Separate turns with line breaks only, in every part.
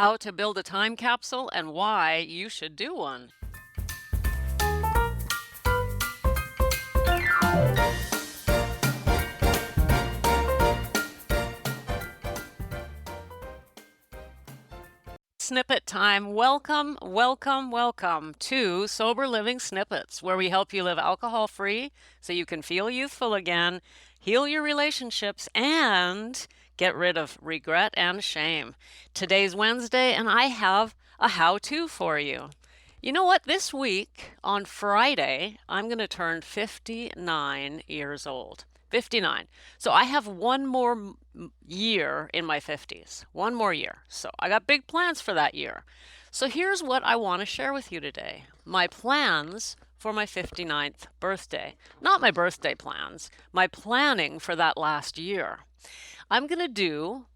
how to build a time capsule and why you should do one. Snippet time. Welcome, welcome, welcome to Sober Living Snippets, where we help you live alcohol-free so you can feel youthful again, heal your relationships, and get rid of regret and shame. Today's Wednesday, and I have a how-to for you. You know what? This week, on Friday, I'm going to turn 59 years old. 59. So I have one more year in my 50s. One more year. So I got big plans for that year. So here's what I want to share with you today. My plans for my 59th birthday. Not my birthday plans, my planning for that last year. I'm going to do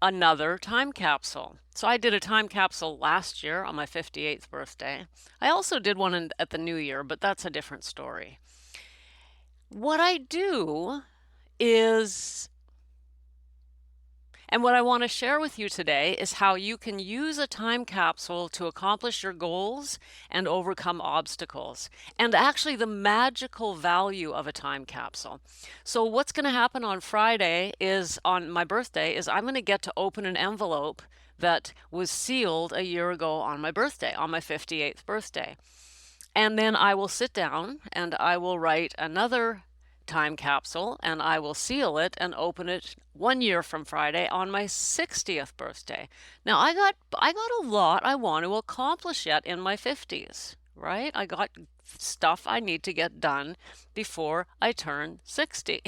another time capsule. So I did a time capsule last year on my 58th birthday. I also did one at the new year, but that's a different story. What I do is, and what I want to share with you today is how you can use a time capsule to accomplish your goals and overcome obstacles, and actually the magical value of a time capsule. So what's going to happen on Friday is, on my birthday, is I'm going to get to open an envelope that was sealed a year ago on my birthday, on my 58th birthday. And then I will sit down and I will write another time capsule and I will seal it and open it 1 year from Friday on my 60th birthday. Now I got a lot I want to accomplish yet in my 50s, right? I got stuff I need to get done before I turn 60.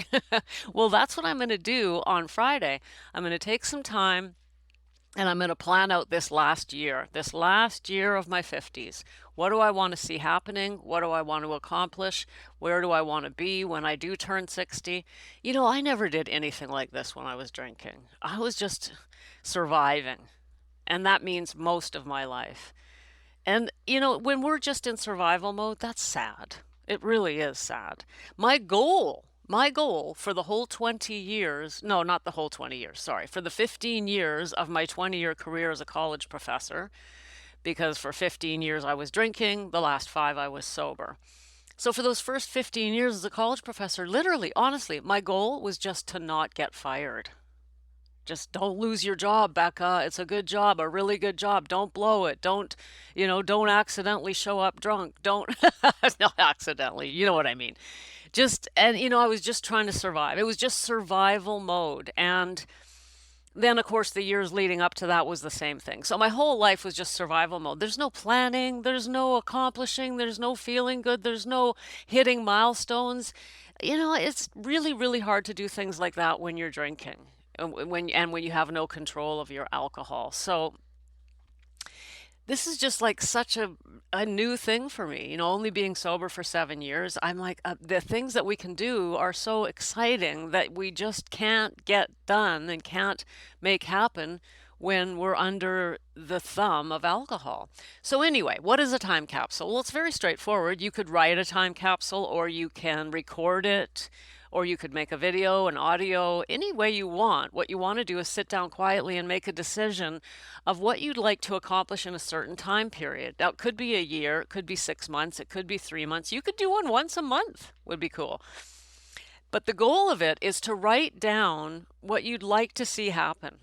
Well, that's what I'm going to do on Friday. I'm going to take some time and I'm going to plan out this last year of my 50s. What do I want to see happening? What do I want to accomplish? Where do I want to be when I do turn 60? You know, I never did anything like this when I was drinking. I was just surviving. And that means most of my life. And, you know, when we're just in survival mode, that's sad. It really is sad. My goal for the whole 20 years, no, not the whole 20 years, sorry, for the 15 years of my 20-year career as a college professor, because for 15 years I was drinking, the last 5 I was sober. So for those first 15 years as a college professor, literally, honestly, my goal was just to not get fired. Just don't lose your job, Becca. It's a good job, a really good job. Don't blow it. Don't accidentally show up drunk. Don't, not accidentally, you know what I mean. I was just trying to survive. It was just survival mode. And then, of course, the years leading up to that was the same thing. So my whole life was just survival mode. There's no planning, there's no accomplishing, there's no feeling good, there's no hitting milestones. You know, it's really, really hard to do things like that when you're drinking and when you have no control of your alcohol. So this is just like such a new thing for me, only being sober for 7 years. I'm like, the things that we can do are so exciting that we just can't get done and can't make happen when we're under the thumb of alcohol. So anyway, what is a time capsule? Well, it's very straightforward. You could write a time capsule, or you can record it, or you could make a video, an audio, any way you want. What you want to do is sit down quietly and make a decision of what you'd like to accomplish in a certain time period. Now, it could be a year, it could be 6 months, it could be 3 months. You could do one once a month, would be cool. But the goal of it is to write down what you'd like to see happen.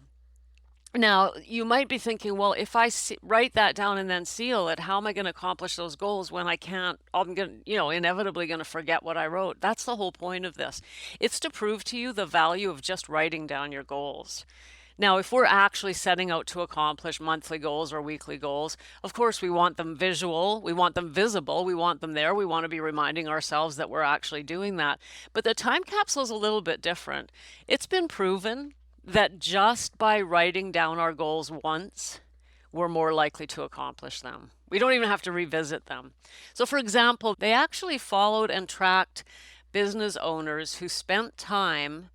Now, you might be thinking, well, if I write that down and then seal it, how am I going to accomplish those goals when I'm going to, inevitably going to forget what I wrote? That's the whole point of this. It's to prove to you the value of just writing down your goals. Now, if we're actually setting out to accomplish monthly goals or weekly goals, of course, we want them visual, we want them visible, we want them there, we want to be reminding ourselves that we're actually doing that. But the time capsule is a little bit different. It's been proven that just by writing down our goals once, we're more likely to accomplish them. We don't even have to revisit them. So for example, they actually followed and tracked business owners who spent time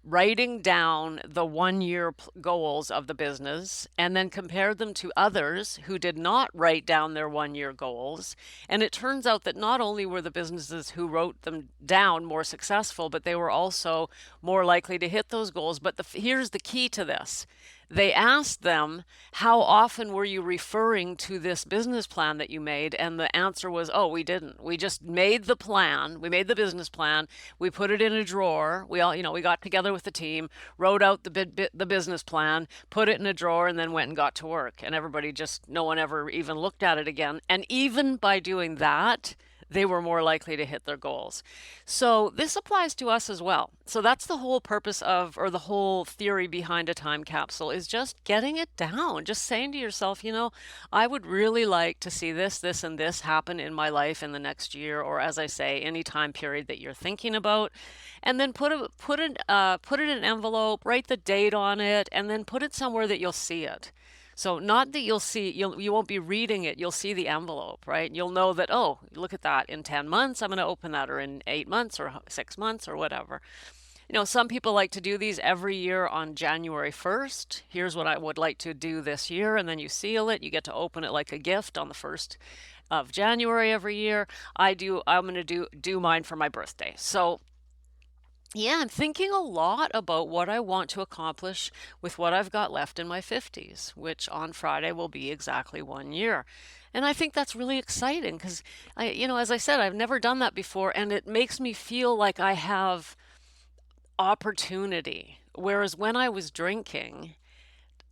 writing down the 1 year goals of the business and then compared them to others who did not write down their 1 year goals. And it turns out that not only were the businesses who wrote them down more successful, but they were also more likely to hit those goals. But here's the key to this. they asked them, how often were you referring to this business plan that you made? And the answer was, oh, we didn't. We just made the plan. We made the business plan. We put it in a drawer. We all, we got together with the team, wrote out the business plan, put it in a drawer, and then went and got to work. And everybody just, no one ever even looked at it again. And even by doing that, they were more likely to hit their goals. So this applies to us as well. So that's the whole purpose of, or the whole theory behind a time capsule, is just getting it down, just saying to yourself, I would really like to see this, this, and this happen in my life in the next year, or as I say, any time period that you're thinking about. And then put it in an envelope, write the date on it, and then put it somewhere that you'll see it. So not that you won't be reading it, you'll see the envelope, right? You'll know that, oh, look at that, in 10 months, I'm going to open that, or in 8 months or 6 months or whatever. Some people like to do these every year on January 1st. Here's what I would like to do this year, and then you seal it. You get to open it like a gift on the 1st of January every year. I'm going to do mine for my birthday. So yeah, I'm thinking a lot about what I want to accomplish with what I've got left in my 50s, which on Friday will be exactly 1 year. And I think that's really exciting because as I said, I've never done that before, and it makes me feel like I have opportunity. Whereas when I was drinking,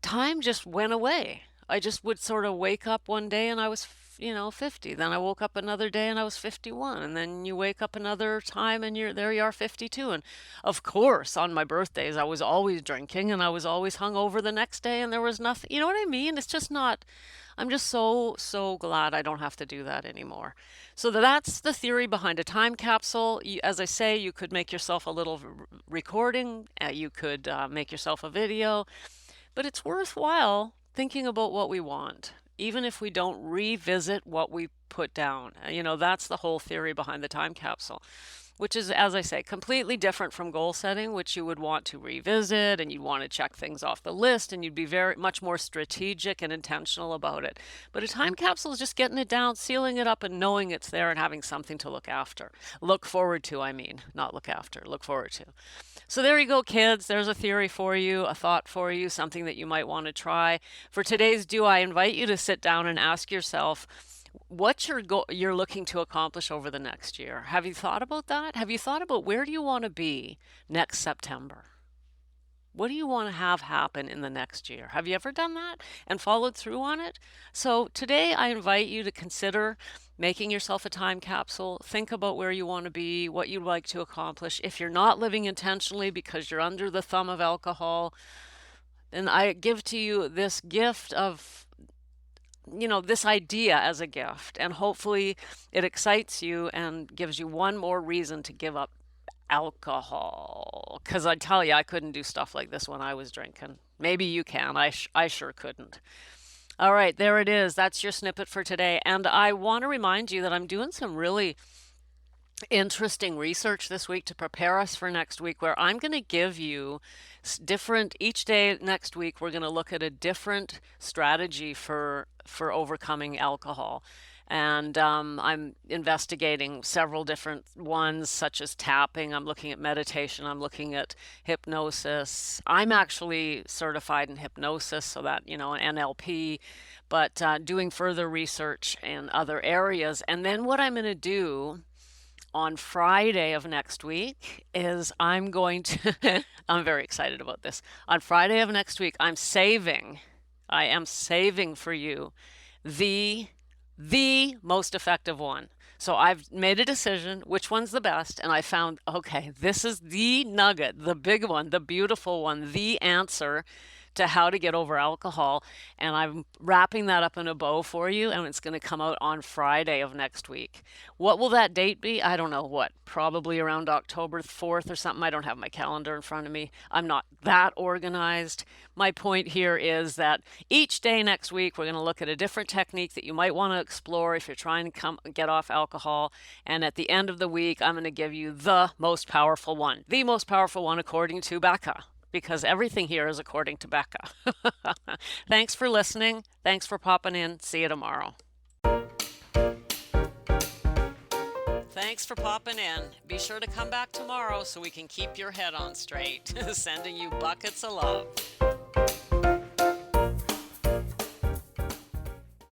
time just went away. I just would sort of wake up one day and I was, 50. Then I woke up another day and I was 51. And then you wake up another time and there you are, 52. And of course, on my birthdays, I was always drinking and I was always hungover the next day and there was nothing. You know what I mean? It's just not, I'm just so, so glad I don't have to do that anymore. So that's the theory behind a time capsule. As I say, you could make yourself a little recording. You could make yourself a video. But it's worthwhile thinking about what we want, even if we don't revisit what we put down. That's the whole theory behind the time capsule, which is, as I say, completely different from goal setting, which you would want to revisit and you'd want to check things off the list and you'd be very much more strategic and intentional about it. But a time capsule is just getting it down, sealing it up, and knowing it's there and having something to look forward to, not look after, look forward to. So there you go, kids. There's a theory for you, a thought for you, something that you might want to try. For today's do, I invite you to sit down and ask yourself, what's your goal you're looking to accomplish over the next year? Have you thought about that? Have you thought about where do you want to be next September? What do you want to have happen in the next year? Have you ever done that and followed through on it? So today I invite you to consider making yourself a time capsule. Think about where you want to be, what you'd like to accomplish. If you're not living intentionally because you're under the thumb of alcohol, then I give to you this gift of this idea as a gift, and hopefully it excites you and gives you one more reason to give up alcohol. Because I tell you, I couldn't do stuff like this when I was drinking. Maybe you can. I sure couldn't. All right, there it is. That's your snippet for today. And I want to remind you that I'm doing some really interesting research this week to prepare us for next week, where I'm going to give you each day next week we're going to look at a different strategy for overcoming alcohol. And I'm investigating several different ones, such as tapping. I'm looking at meditation. I'm looking at hypnosis. I'm actually certified in hypnosis, so that, NLP, but doing further research in other areas. And then what I'm going to do on Friday of next week is I'm very excited about this. On Friday of next week, I am saving for you the most effective one. So I've made a decision which one's the best, and I found, okay, this is the nugget, the big one, the beautiful one, the answer to how to get over alcohol. And I'm wrapping that up in a bow for you, and it's going to come out on Friday of next week. What will that date be? I don't know. Probably around October 4th or something. I don't have my calendar in front of me. I'm not that organized. My point here is that each day next week, we're going to look at a different technique that you might want to explore if you're trying to get off alcohol. And at the end of the week, I'm going to give you the most powerful one according to Becca, because everything here is according to Becca. Thanks for listening. Thanks for popping in. See you tomorrow. Thanks for popping in. Be sure to come back tomorrow so we can keep your head on straight. Sending you buckets of love.